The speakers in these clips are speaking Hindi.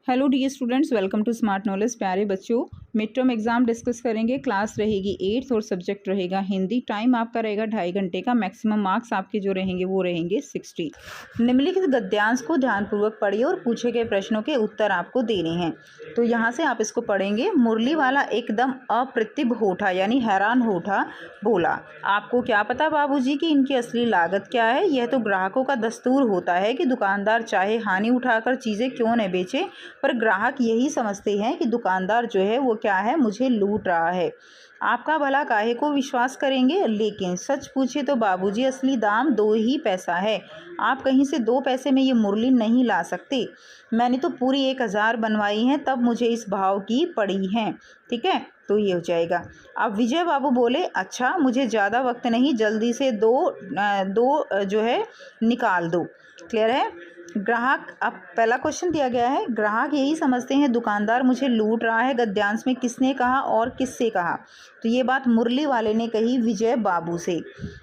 Hello dear students, welcome to smart knowledge. प्यारे बच्चों, मिड टर्म एग्जाम डिस्कस करेंगे। क्लास रहेगी 8th और सब्जेक्ट रहेगा हिंदी। टाइम आपका रहेगा 2.5 घंटे का। मैक्सिमम मार्क्स आपके जो रहेंगे वो रहेंगे 60। निम्नलिखित गद्यांश को ध्यानपूर्वक पढ़िए और पूछे गए प्रश्नों के उत्तर आपको देने हैं। तो यहाँ से आप इसको पढ़ेंगे। मुरली वाला एकदम अप्रतिभ होठा यानी हैरान होठा बोला, आपको क्या पता बाबूजी कि इनकी असली लागत क्या है। यह तो ग्राहकों का दस्तूर होता है कि दुकानदार चाहे हानि उठाकर चीज़ें क्यों न बेचे, पर ग्राहक यही समझते हैं कि दुकानदार जो है वो क्या है, मुझे लूट रहा है। आपका भला काहे को विश्वास करेंगे, लेकिन सच पूछे तो बाबूजी असली दाम 2 ही पैसा है। आप कहीं से 2 पैसे में ये मुरली नहीं ला सकते। मैंने तो पूरी 1000 बनवाई हैं, तब मुझे इस भाव की पड़ी हैं। ठीक है, तो ये हो जाएगा। अब विजय बाबू बोले, अच्छा मुझे ज़्यादा वक्त नहीं, जल्दी से दो जो है निकाल दो। क्लियर है। ग्राहक, अब पहला क्वेश्चन दिया गया है, ग्राहक यही समझते हैं दुकानदार मुझे लूट रहा है। गद्यांश में किसने कहा और किससे कहा? तो ये बात मुरली वाले ने कही विजय बाबू से।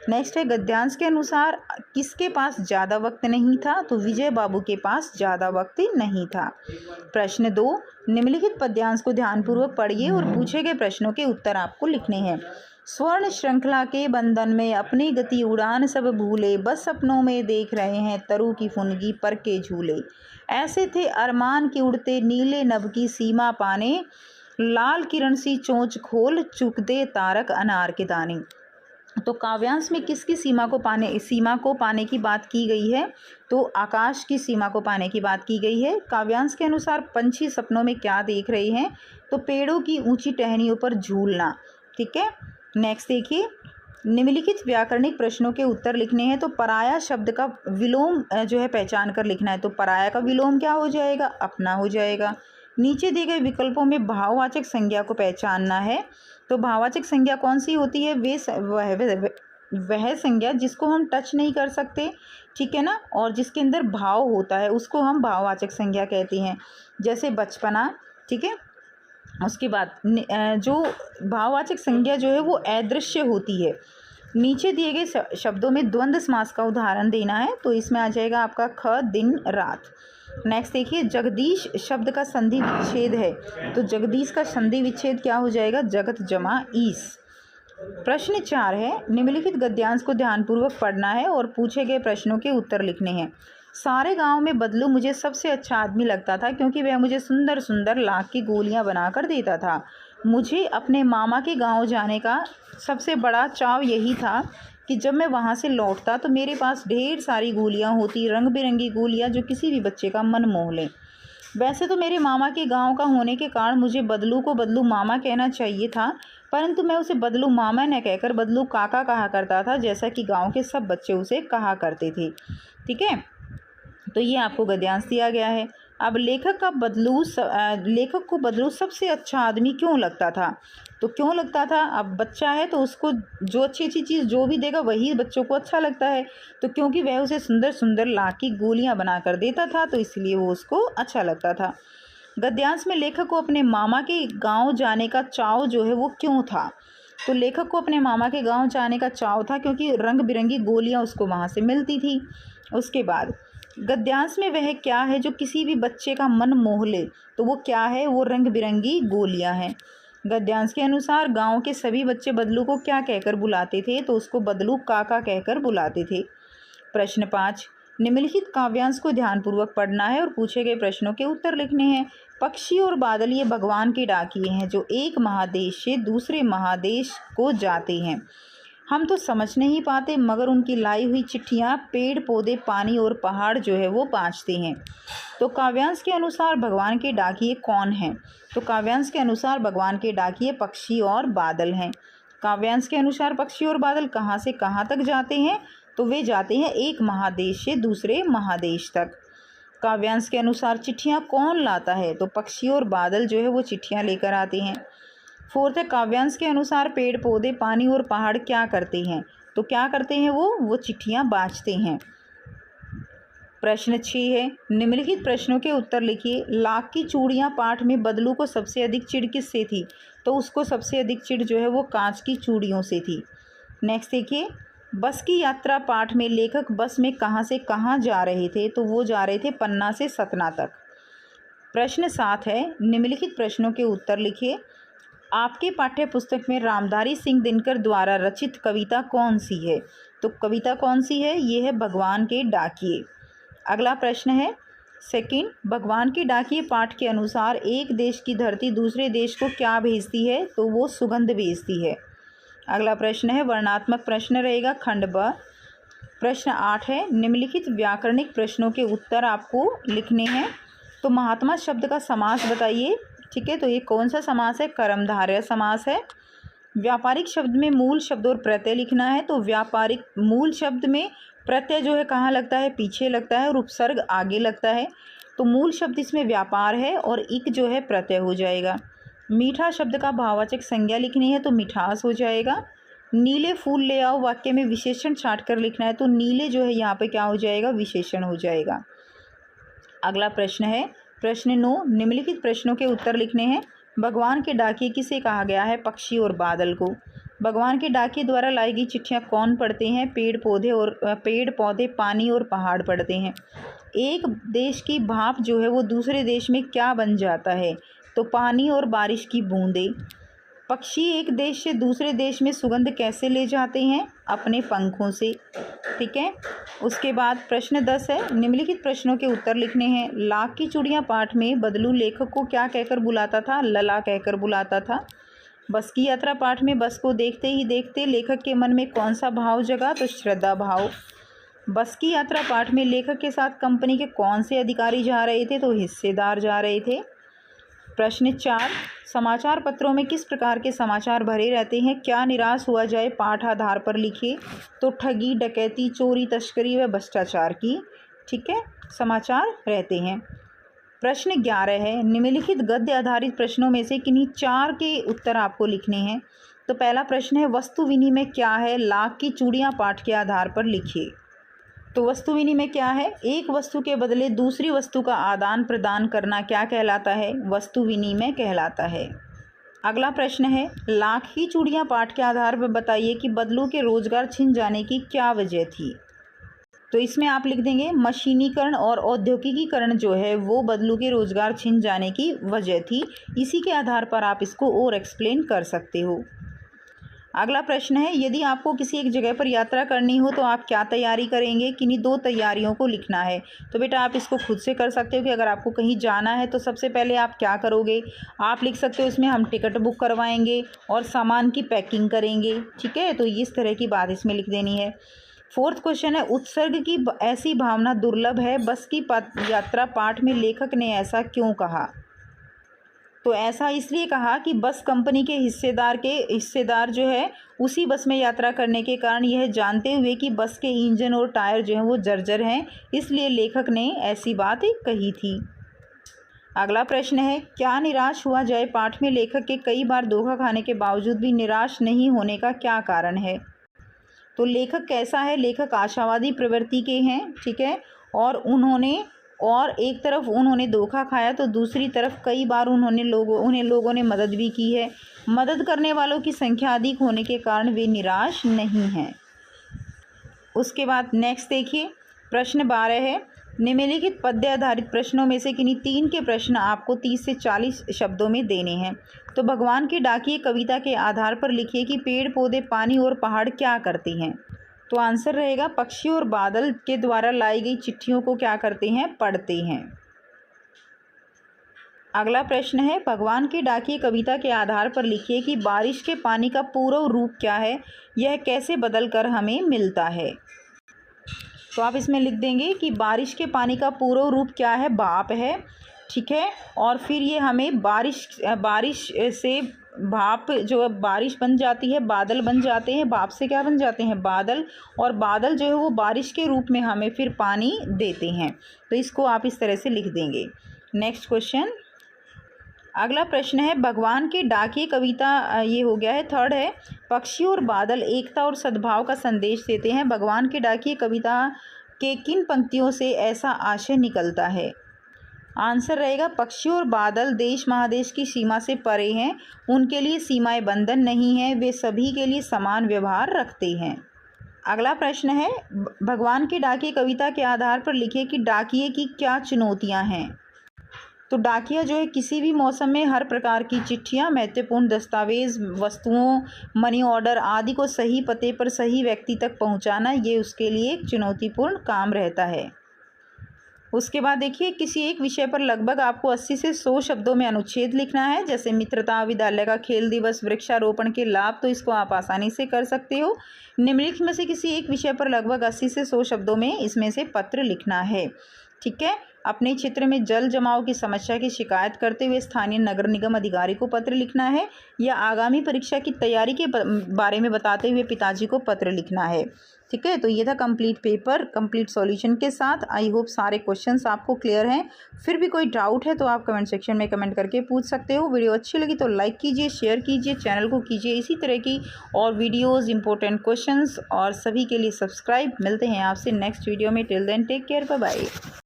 नेक्स्ट है, गद्यांश के अनुसार किसके पास ज़्यादा वक्त नहीं था? तो विजय बाबू के पास ज़्यादा वक्त नहीं था। प्रश्न 2, निम्नलिखित पद्यांश को ध्यानपूर्वक पढ़िए और पूछे गए प्रश्नों के उत्तर आपको लिखने हैं। स्वर्ण श्रृंखला के बंधन में अपनी गति उड़ान सब भूले, बस सपनों में देख रहे हैं तरु की फुनगी पर के झूले। ऐसे थे अरमान के उड़ते नीले नभ की सीमा पाने, लाल किरण सी चोंच खोल चुकते तारक अनार के दाने। तो काव्यांश में किसकी सीमा को पाने की बात की गई है? तो आकाश की सीमा को पाने की बात की गई है। काव्यांश के अनुसार पंछी सपनों में क्या देख रहे हैं? तो पेड़ों की ऊंची टहनियों पर झूलना। ठीक है। नेक्स्ट देखिए, निम्नलिखित व्याकरणिक प्रश्नों के उत्तर लिखने हैं। तो पराया शब्द का विलोम जो है पहचान कर लिखना है। तो पराया का विलोम क्या हो जाएगा? अपना हो जाएगा। नीचे दिए गए विकल्पों में भाववाचक संज्ञा को पहचानना है। तो भाववाचक संज्ञा कौन सी होती है? वह संज्ञा जिसको हम टच नहीं कर सकते, ठीक है ना, और जिसके अंदर भाव होता है उसको हम भाववाचक संज्ञा कहते हैं। जैसे बचपना, ठीक है। उसके बाद जो भाववाचक संज्ञा जो है वो अदृश्य होती है। नीचे दिए गए शब्दों में द्वंद्व समास का उदाहरण देना है। तो इसमें आ जाएगा आपका ख दिन रात। नेक्स्ट देखिए, जगदीश शब्द का संधि विच्छेद है। तो जगदीश का संधि विच्छेद क्या हो जाएगा? जगत जमा ईस। प्रश्न 4 है, निम्नलिखित गद्यांश को ध्यानपूर्वक पढ़ना है और पूछे गए प्रश्नों के उत्तर लिखने हैं। सारे गांव में बदलू मुझे सबसे अच्छा आदमी लगता था, क्योंकि वह मुझे सुंदर सुंदर लाख की गोलियां बनाकर देता था। मुझे अपने मामा के गांव जाने का सबसे बड़ा चाव यही था कि जब मैं वहां से लौटता तो मेरे पास ढेर सारी गोलियां होती, रंग बिरंगी गोलियां जो किसी भी बच्चे का मन मोह लें। वैसे तो मेरे मामा के गांव का होने के कारण मुझे बदलू को बदलू मामा कहना चाहिए था, परंतु मैं उसे बदलू मामा न कहकर बदलू काका कहा करता था, जैसा कि गांव के सब बच्चे उसे कहा करते थे। ठीक है, तो ये आपको गद्यांश दिया गया है। अब लेखक को बदलू सबसे अच्छा आदमी क्यों लगता था? तो क्यों लगता था? अब बच्चा है तो उसको जो अच्छी अच्छी चीज़ जो भी देगा वही बच्चों को अच्छा लगता है। तो क्योंकि वह उसे सुंदर सुंदर लाख की गोलियां बना कर देता था, तो इसलिए वो उसको अच्छा लगता था। गद्यांश में लेखक को अपने मामा के गांव जाने का चाव जो है वो क्यों था? तो लेखक को अपने मामा के गांव जाने का चाव था क्योंकि रंग बिरंगी गोलियां उसको वहां से मिलती थी। उसके बाद गद्यांश में वह क्या है जो किसी भी बच्चे का मन मोह ले? तो वो क्या है? वो रंग बिरंगी गोलियां हैं। गद्यांश के अनुसार गांव के सभी बच्चे बदलू को क्या कहकर बुलाते थे? तो उसको बदलू काका कहकर बुलाते थे। प्रश्न 5, निम्नलिखित काव्यांश को ध्यानपूर्वक पढ़ना है और पूछे गए प्रश्नों के उत्तर लिखने हैं। पक्षी और बादल ये भगवान के डाकिए हैं जो एक महादेश से दूसरे महादेश को जाते हैं। हम तो समझ नहीं पाते, मगर उनकी लाई हुई चिट्ठियाँ पेड़ पौधे पानी और पहाड़ जो है वो बाँचते हैं। तो काव्यांश के अनुसार भगवान के डाकिए कौन हैं? तो काव्यांश के अनुसार भगवान के डाकिए पक्षी और बादल हैं। काव्यांश के अनुसार पक्षी और बादल कहाँ से कहाँ तक जाते हैं? तो वे जाते हैं एक महादेश से दूसरे महादेश तक। काव्यांश के अनुसार चिट्ठियाँ कौन लाता है? तो पक्षी और बादल जो है वो चिट्ठियाँ लेकर आते हैं। 4th है, काव्यांश के अनुसार पेड़ पौधे पानी और पहाड़ क्या करते हैं? तो क्या करते हैं? वो चिट्ठियाँ बाँचते हैं। प्रश्न 6 है, निम्नलिखित प्रश्नों के उत्तर लिखिए। लाख की चूड़ियाँ पाठ में बदलू को सबसे अधिक चिढ़ किससे थी? तो उसको सबसे अधिक चिढ़ जो है वो कांच की चूड़ियों से थी। नेक्स्ट देखिए, बस की यात्रा पाठ में लेखक बस में कहाँ से कहाँ जा रहे थे? तो वो जा रहे थे पन्ना से सतना तक। प्रश्न 7 है, निम्नलिखित प्रश्नों के उत्तर लिखिए। आपके पाठ्य पुस्तक में रामधारी सिंह दिनकर द्वारा रचित कविता कौन सी है? तो कविता कौन सी है? ये है भगवान के डाकिए। अगला प्रश्न है सेकंड, भगवान के डाकिए पाठ के अनुसार एक देश की धरती दूसरे देश को क्या भेजती है? तो वो सुगंध भेजती है। अगला प्रश्न है वर्णात्मक प्रश्न रहेगा, खंड ब। प्रश्न 8 है, निम्नलिखित व्याकरणिक प्रश्नों के उत्तर आपको लिखने हैं। तो महात्मा शब्द का समास बताइए। ठीक है, तो ये कौन सा समास है? कर्मधारय समास है। व्यापारिक शब्द में मूल शब्द और प्रत्यय लिखना है। तो व्यापारिक मूल शब्द में प्रत्यय जो है कहाँ लगता है? पीछे लगता है और उपसर्ग आगे लगता है। तो मूल शब्द इसमें व्यापार है और इक जो है प्रत्यय हो जाएगा। मीठा शब्द का भाववाचक संज्ञा लिखनी है, तो मिठास हो जाएगा। नीले फूल ले आओ वाक्य में विशेषण छांट कर लिखना है, तो नीले जो है यहाँ पे क्या हो जाएगा? विशेषण हो जाएगा। अगला प्रश्न है प्रश्न 9, निम्नलिखित प्रश्नों के उत्तर लिखने हैं। भगवान के डाकिए किसे कहा गया है? पक्षी और बादल को। भगवान के डाकिए द्वारा लाई गई चिट्ठियाँ कौन पढ़ते हैं? पेड़ पौधे, पानी और पहाड़ पढ़ते हैं। एक देश की भाप जो है वो दूसरे देश में क्या बन जाता है? तो पानी और बारिश की बूंदें। पक्षी एक देश से दूसरे देश में सुगंध कैसे ले जाते हैं? अपने पंखों से। ठीक है, उसके बाद प्रश्न 10 है, निम्नलिखित प्रश्नों के उत्तर लिखने हैं। लाख की चूड़ियाँ पाठ में बदलू लेखक को क्या कहकर बुलाता था? लला कहकर बुलाता था। बस की यात्रा पाठ में बस को देखते ही देखते लेखक के मन में कौन सा भाव जगा? तो श्रद्धा भाव। बस की यात्रा पाठ में लेखक के साथ कंपनी के कौन से अधिकारी जा रहे थे? तो हिस्सेदार जा रहे थे। प्रश्न 4, समाचार पत्रों में किस प्रकार के समाचार भरे रहते हैं? क्या निराश हुआ जाए? पाठ आधार पर लिखिए। तो ठगी, डकैती, चोरी, तस्करी व भ्रष्टाचार की, ठीक है, समाचार रहते हैं। प्रश्न 11 है, निम्नलिखित गद्य आधारित प्रश्नों में से किन्हीं 4 के उत्तर आपको लिखने हैं। तो पहला प्रश्न है, वस्तु विनिमय क्या है? लाख की चूड़ियाँ पाठ के आधार पर लिखिए। तो वस्तु विनिमय क्या है? एक वस्तु के बदले दूसरी वस्तु का आदान प्रदान करना क्या कहलाता है? वस्तु विनिमय कहलाता है। अगला प्रश्न है, लाख की चूड़ियाँ पाठ के आधार पर बताइए कि बदलू के रोजगार छिन जाने की क्या वजह थी? तो इसमें आप लिख देंगे मशीनीकरण और औद्योगिकीकरण जो है वो बदलू के रोजगार छिन जाने की वजह थी। इसी के आधार पर आप इसको और एक्सप्लेन कर सकते हो। अगला प्रश्न है, यदि आपको किसी एक जगह पर यात्रा करनी हो तो आप क्या तैयारी करेंगे? किन्हीं 2 तैयारियों को लिखना है। तो बेटा आप इसको खुद से कर सकते हो कि अगर आपको कहीं जाना है तो सबसे पहले आप क्या करोगे? आप लिख सकते हो इसमें हम टिकट बुक करवाएंगे और सामान की पैकिंग करेंगे। ठीक है, तो इस तरह की बात इसमें लिख देनी है। 4th क्वेश्चन है, उत्सर्ग की ऐसी भावना दुर्लभ है, बस की यात्रा पाठ में लेखक ने ऐसा क्यों कहा? तो ऐसा इसलिए कहा कि बस कंपनी के हिस्सेदार जो है उसी बस में यात्रा करने के कारण यह जानते हुए कि बस के इंजन और टायर जो हैं वो जर्जर हैं, इसलिए लेखक ने ऐसी बात कही थी। अगला प्रश्न है, क्या निराश हुआ जाए पाठ में लेखक के कई बार धोखा खाने के बावजूद भी निराश नहीं होने का क्या कारण है? तो लेखक कैसा है? लेखक आशावादी प्रवृत्ति के हैं। ठीक है, और एक तरफ उन्होंने धोखा खाया तो दूसरी तरफ कई बार उन्हें लोगों ने मदद भी की है। मदद करने वालों की संख्या अधिक होने के कारण वे निराश नहीं हैं। उसके बाद नेक्स्ट देखिए, प्रश्न 12 है, निम्नलिखित पद्य आधारित प्रश्नों में से किन्हीं 3 के प्रश्न आपको 30 से 40 शब्दों में देने हैं। तो भगवान के डाकिए कविता के आधार पर लिखिए कि पेड़ पौधे, पानी और पहाड़ क्या करते हैं? तो आंसर रहेगा पक्षी और बादल के द्वारा लाई गई चिट्ठियों को क्या करते हैं? पढ़ते हैं। अगला प्रश्न है, भगवान के डाकिए कविता के आधार पर लिखिए कि बारिश के पानी का पूर्व रूप क्या है? यह कैसे बदल कर हमें मिलता है? तो आप इसमें लिख देंगे कि बारिश के पानी का पूर्व रूप क्या है? भाप है। ठीक है, और फिर ये हमें बारिश से भाप जो बारिश बन जाती है, बादल बन जाते हैं। भाप से क्या बन जाते हैं? बादल, और बादल जो है वो बारिश के रूप में हमें फिर पानी देते हैं। तो इसको आप इस तरह से लिख देंगे। नेक्स्ट क्वेश्चन, अगला प्रश्न है, भगवान के डाकिए कविता, ये हो गया है। 3rd है, पक्षी और बादल एकता और सद्भाव का संदेश देते हैं। भगवान के डाकिए कविता के किन पंक्तियों से ऐसा आशय निकलता है? आंसर रहेगा पक्षी और बादल देश महादेश की सीमा से परे हैं, उनके लिए सीमाएं बंधन नहीं है, वे सभी के लिए समान व्यवहार रखते हैं। अगला प्रश्न है, भगवान के डाकिए कविता के आधार पर लिखिए कि डाकिए की क्या चुनौतियां हैं? तो डाकिया जो है किसी भी मौसम में हर प्रकार की चिट्ठियाँ, महत्वपूर्ण दस्तावेज, वस्तुओं, मनी ऑर्डर आदि को सही पते पर सही व्यक्ति तक पहुंचाना, ये उसके लिए एक चुनौतीपूर्ण काम रहता है। उसके बाद देखिए, किसी एक विषय पर लगभग आपको 80 से 100 शब्दों में अनुच्छेद लिखना है। जैसे मित्रता, विद्यालय का खेल दिवस, वृक्षारोपण के लाभ, तो इसको आप आसानी से कर सकते हो। निम्नलिखित में से किसी एक विषय पर लगभग 80 से 100 शब्दों में इसमें से पत्र लिखना है। ठीक है। अपने क्षेत्र में जल जमाव की समस्या की शिकायत करते हुए स्थानीय नगर निगम अधिकारी को पत्र लिखना है, या आगामी परीक्षा की तैयारी के बारे में बताते हुए पिताजी को पत्र लिखना है। ठीक है। तो ये था कंप्लीट पेपर कंप्लीट सॉल्यूशन के साथ। आई होप सारे क्वेश्चंस आपको क्लियर हैं। फिर भी कोई डाउट है तो आप कमेंट सेक्शन में कमेंट करके पूछ सकते हो। वीडियो अच्छी लगी तो लाइक कीजिए, शेयर कीजिए, चैनल को कीजिए इसी तरह की और वीडियोज़, इंपॉर्टेंट क्वेश्चंस और सभी के लिए सब्सक्राइब। मिलते हैं आपसे नेक्स्ट वीडियो में। Till then take care, bye bye.